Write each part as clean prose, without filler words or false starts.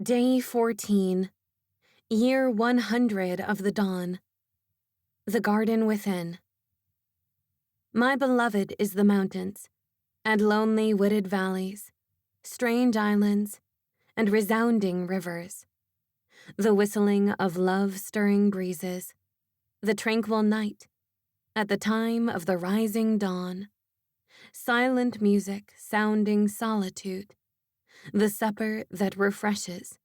Day 14, Year 100 of the dawn. The garden within. My beloved is the mountains, and lonely wooded valleys, strange islands, and resounding rivers. The whistling of love-stirring breezes, the tranquil night, at the time of the rising dawn. Silent music sounding solitude, the supper that refreshes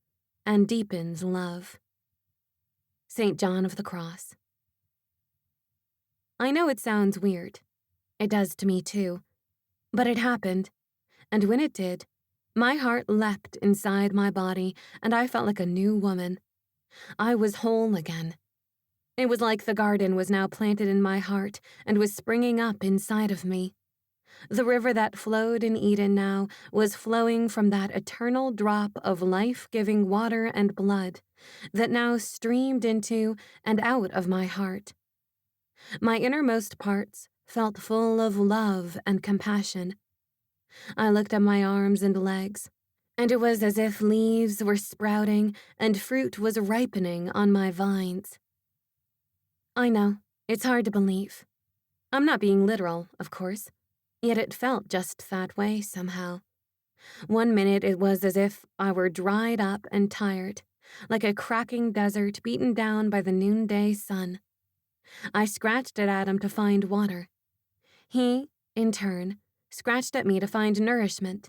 and deepens love. St. John of the Cross. I know it sounds weird. It does to me too. But it happened, and when it did, my heart leapt inside my body and I felt like a new woman. I was whole again. It was like the garden was now planted in my heart and was springing up inside of me. The river that flowed in Eden now was flowing from that eternal drop of life-giving water and blood that now streamed into and out of my heart. My innermost parts felt full of love and compassion. I looked at my arms and legs, and it was as if leaves were sprouting and fruit was ripening on my vines. I know, it's hard to believe. I'm not being literal, of course, yet it felt just that way somehow. One minute it was as if I were dried up and tired, like a cracking desert beaten down by the noonday sun. I scratched at Adam to find water. He, in turn, scratched at me to find nourishment.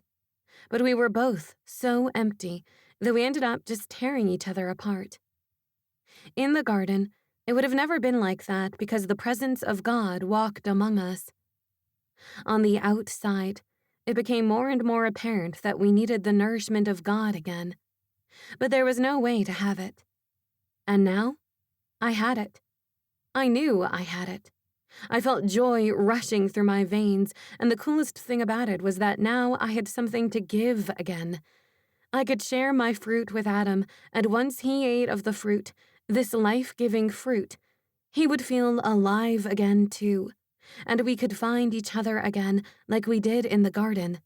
But we were both so empty that we ended up just tearing each other apart. In the garden, it would have never been like that because the presence of God walked among us. On the outside, it became more and more apparent that we needed the nourishment of God again. But there was no way to have it. And now, I had it. I knew I had it. I felt joy rushing through my veins, and the coolest thing about it was that now I had something to give again. I could share my fruit with Adam, and once he ate of the fruit, this life-giving fruit, he would feel alive again too, and we could find each other again like we did in the garden.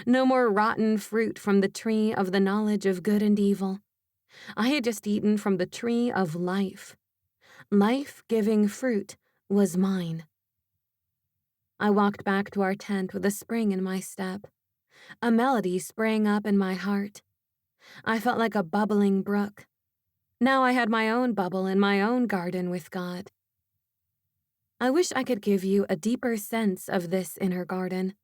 No more rotten fruit from the tree of the knowledge of good and evil. I had just eaten from the tree of life. Life-giving fruit was mine. I walked back to our tent with a spring in my step. A melody sprang up in my heart. I felt like a bubbling brook. Now I had my own bubble in my own garden with God. I wish I could give you a deeper sense of this inner garden.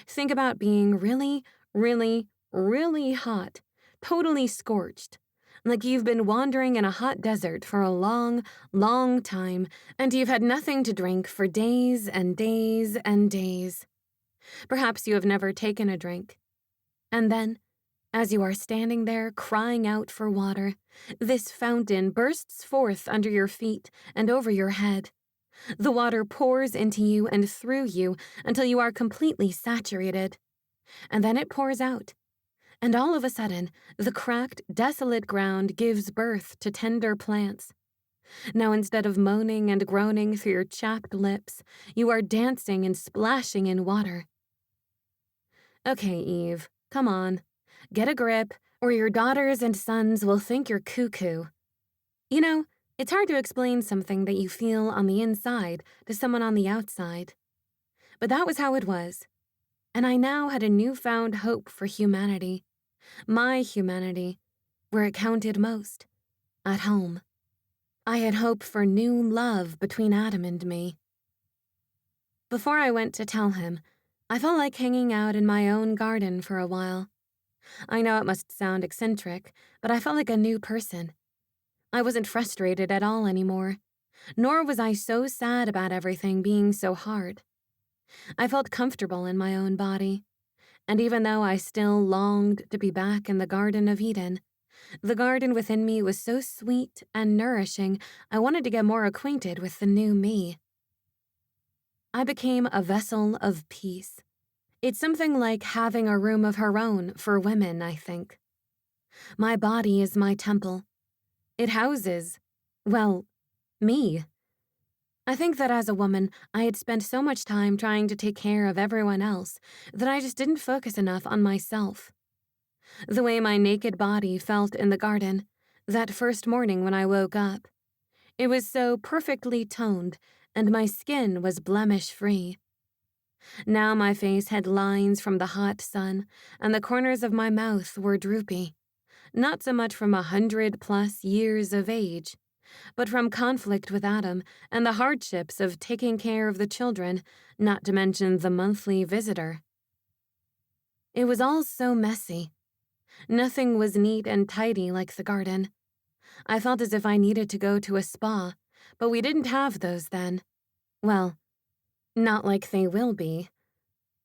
Think about being really, really, really hot, totally scorched, like you've been wandering in a hot desert for a long, long time, and you've had nothing to drink for days and days and days. Perhaps you have never taken a drink. And then, as you are standing there crying out for water, this fountain bursts forth under your feet and over your head. The water pours into you and through you until you are completely saturated. And then it pours out. And all of a sudden, the cracked, desolate ground gives birth to tender plants. Now instead of moaning and groaning through your chapped lips, you are dancing and splashing in water. Okay, Eve, come on. Get a grip, or your daughters and sons will think you're cuckoo. You know, it's hard to explain something that you feel on the inside to someone on the outside. But that was how it was. And I now had a newfound hope for humanity. My humanity, where it counted most, at home. I had hope for new love between Adam and me. Before I went to tell him, I felt like hanging out in my own garden for a while. I know it must sound eccentric, but I felt like a new person. I wasn't frustrated at all anymore, nor was I so sad about everything being so hard. I felt comfortable in my own body. And even though I still longed to be back in the Garden of Eden, the garden within me was so sweet and nourishing, I wanted to get more acquainted with the new me. I became a vessel of peace. It's something like having a room of her own for women, I think. My body is my temple. It houses, well, me. I think that as a woman, I had spent so much time trying to take care of everyone else that I just didn't focus enough on myself. The way my naked body felt in the garden, that first morning when I woke up. It was so perfectly toned, and my skin was blemish-free. Now my face had lines from the hot sun, and the corners of my mouth were droopy, not so much from 100+ years of age, but from conflict with Adam and the hardships of taking care of the children, not to mention the monthly visitor. It was all so messy. Nothing was neat and tidy like the garden. I felt as if I needed to go to a spa, but we didn't have those then. Well, not like they will be.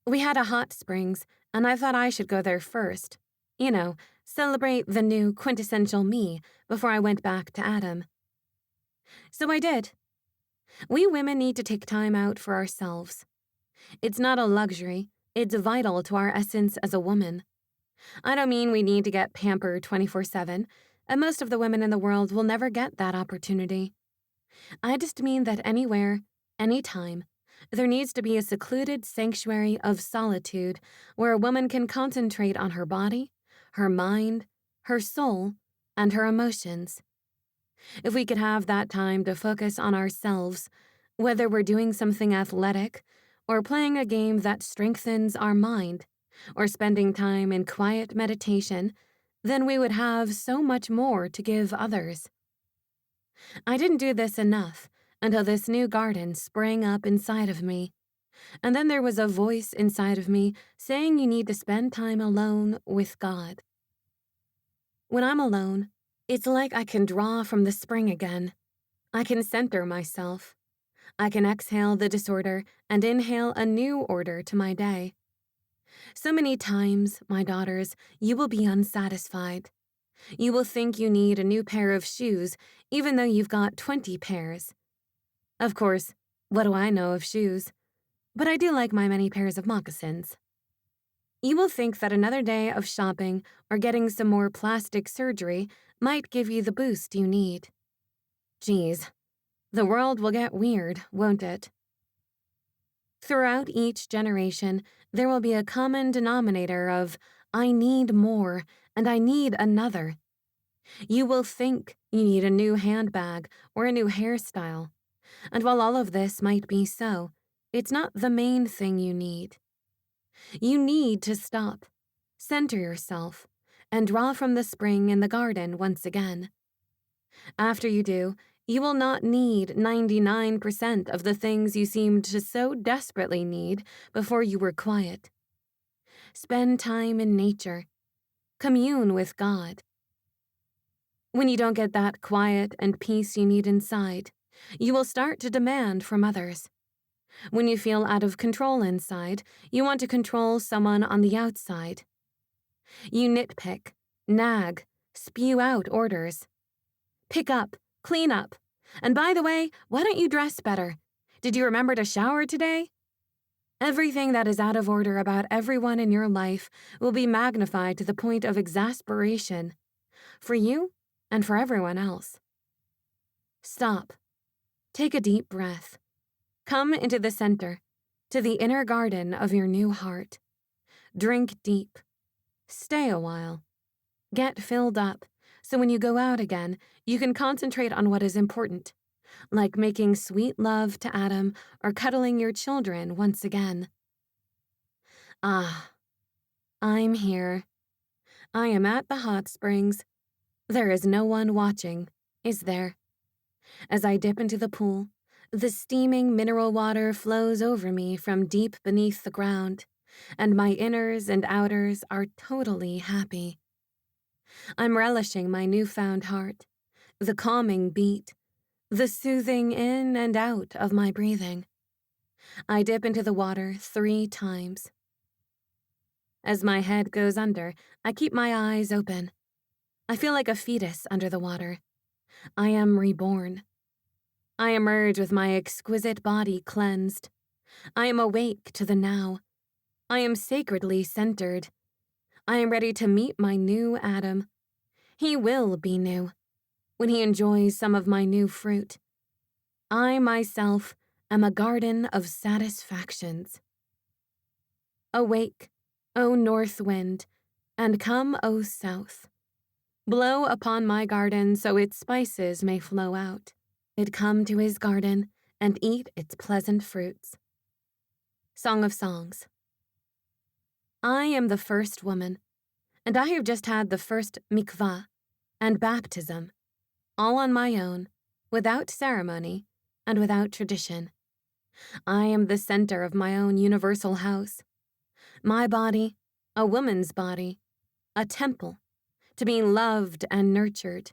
We had a hot springs, and I thought I should go there first. You know, celebrate the new quintessential me before I went back to Adam. So I did. We women need to take time out for ourselves. It's not a luxury, it's vital to our essence as a woman. I don't mean we need to get pampered 24/7, and most of the women in the world will never get that opportunity. I just mean that anywhere, anytime, there needs to be a secluded sanctuary of solitude where a woman can concentrate on her body, her mind, her soul, and her emotions. If we could have that time to focus on ourselves, whether we're doing something athletic, or playing a game that strengthens our mind, or spending time in quiet meditation, then we would have so much more to give others. I didn't do this enough until this new garden sprang up inside of me. And then there was a voice inside of me saying you need to spend time alone with God. When I'm alone, it's like I can draw from the spring again. I can center myself. I can exhale the disorder and inhale a new order to my day. So many times, my daughters, you will be unsatisfied. You will think you need a new pair of shoes, even though you've got 20 pairs. Of course, what do I know of shoes? But I do like my many pairs of moccasins. You will think that another day of shopping or getting some more plastic surgery might give you the boost you need. Geez, the world will get weird, won't it? Throughout each generation, there will be a common denominator of, I need more, and I need another. You will think you need a new handbag or a new hairstyle. And while all of this might be so, it's not the main thing you need. You need to stop, center yourself, and draw from the spring in the garden once again. After you do, you will not need 99% of the things you seemed to so desperately need before you were quiet. Spend time in nature. Commune with God. When you don't get that quiet and peace you need inside, you will start to demand from others. When you feel out of control inside, you want to control someone on the outside. You nitpick, nag, spew out orders. Pick up, clean up. And by the way, why don't you dress better? Did you remember to shower today? Everything that is out of order about everyone in your life will be magnified to the point of exasperation, for you and for everyone else. Stop. Take a deep breath. Come into the center, to the inner garden of your new heart. Drink deep. Stay a while. Get filled up, so when you go out again, you can concentrate on what is important, like making sweet love to Adam or cuddling your children once again. Ah, I'm here. I am at the hot springs. There is no one watching, is there? As I dip into the pool, the steaming mineral water flows over me from deep beneath the ground, and my inners and outers are totally happy. I'm relishing my newfound heart, the calming beat, the soothing in and out of my breathing. I dip into the water 3 times. As my head goes under, I keep my eyes open. I feel like a fetus under the water. I am reborn. I emerge with my exquisite body cleansed. I am awake to the now. I am sacredly centered. I am ready to meet my new Adam. He will be new when he enjoys some of my new fruit. I myself am a garden of satisfactions. Awake, O north wind, And come, O South, blow upon my garden so its spices may flow out. It come to his garden and eat its pleasant fruits. Song of Songs. I am the first woman, and I have just had the first mikvah and baptism, all on my own, without ceremony and without tradition. I am the center of my own universal house. My body, a woman's body, a temple, to be loved and nurtured,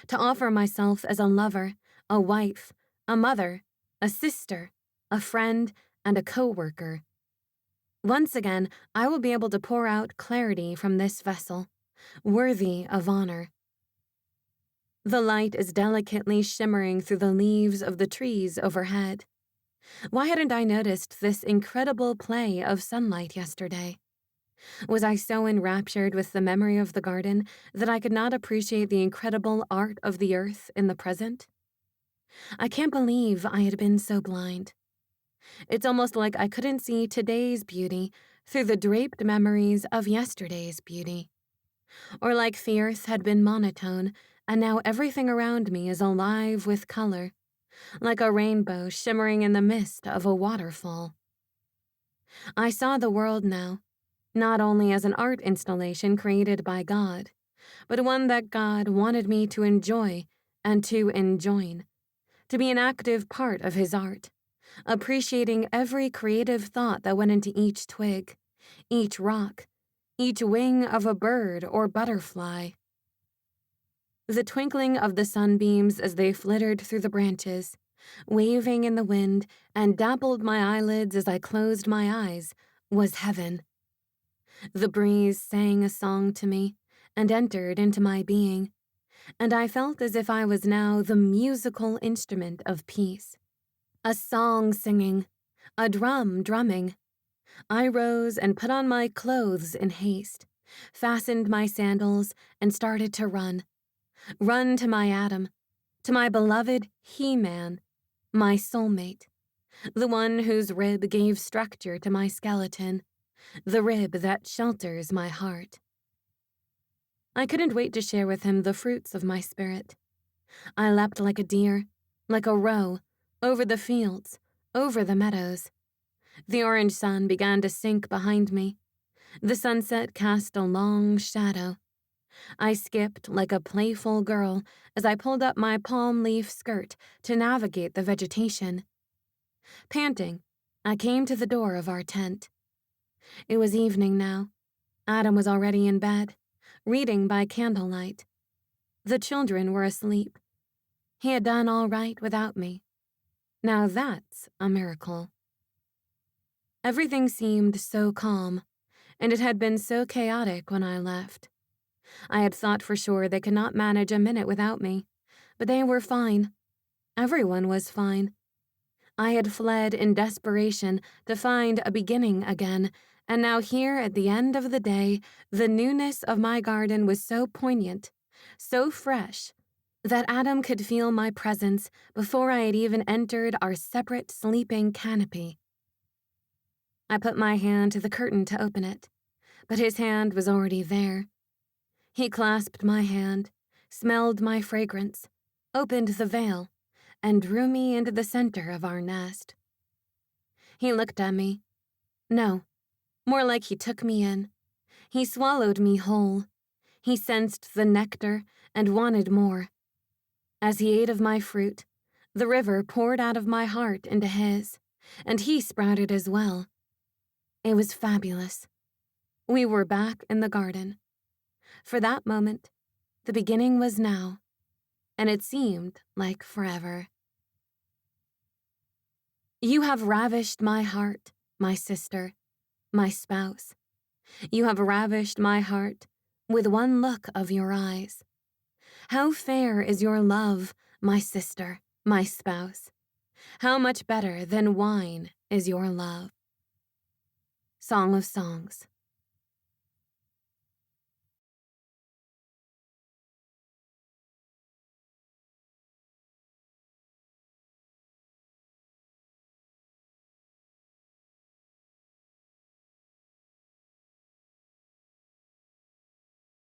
to offer myself as a lover, a wife, a mother, a sister, a friend, and a co-worker. Once again, I will be able to pour out clarity from this vessel, worthy of honor. The light is delicately shimmering through the leaves of the trees overhead. Why hadn't I noticed this incredible play of sunlight yesterday? Was I so enraptured with the memory of the garden that I could not appreciate the incredible art of the earth in the present? I can't believe I had been so blind. It's almost like I couldn't see today's beauty through the draped memories of yesterday's beauty. Or like the earth had been monotone, and now everything around me is alive with color, like a rainbow shimmering in the mist of a waterfall. I saw the world now, not only as an art installation created by God, but one that God wanted me to enjoy and to enjoin, to be an active part of his art, appreciating every creative thought that went into each twig, each rock, each wing of a bird or butterfly. The twinkling of the sunbeams as they flittered through the branches, waving in the wind and dappled my eyelids as I closed my eyes, was heaven. The breeze sang a song to me and entered into my being, and I felt as if I was now the musical instrument of peace. A song singing, a drum drumming. I rose and put on my clothes in haste, fastened my sandals, and started to run. Run to my Adam, to my beloved He-Man, my soulmate, the one whose rib gave structure to my skeleton, the rib that shelters my heart. I couldn't wait to share with him the fruits of my spirit. I leapt like a deer, like a roe, over the fields, over the meadows. The orange sun began to sink behind me. The sunset cast a long shadow. I skipped like a playful girl as I pulled up my palm leaf skirt to navigate the vegetation. Panting, I came to the door of our tent. It was evening now. Adam was already in bed, reading by candlelight. The children were asleep. He had done all right without me. Now that's a miracle. Everything seemed so calm, and it had been so chaotic when I left. I had thought for sure they could not manage a minute without me, but they were fine. Everyone was fine. I had fled in desperation to find a beginning again, and now here at the end of the day, the newness of my garden was so poignant, so fresh, that Adam could feel my presence before I had even entered our separate sleeping canopy. I put my hand to the curtain to open it, but his hand was already there. He clasped my hand, smelled my fragrance, opened the veil, and drew me into the center of our nest. He looked at me. No, more like he took me in. He swallowed me whole. He sensed the nectar and wanted more. As he ate of my fruit, the river poured out of my heart into his, and he sprouted as well. It was fabulous. We were back in the garden. For that moment, the beginning was now, and it seemed like forever. You have ravished my heart, my sister, my spouse. You have ravished my heart with one look of your eyes. How fair is your love, my sister, my spouse. How much better than wine is your love. Song of Songs.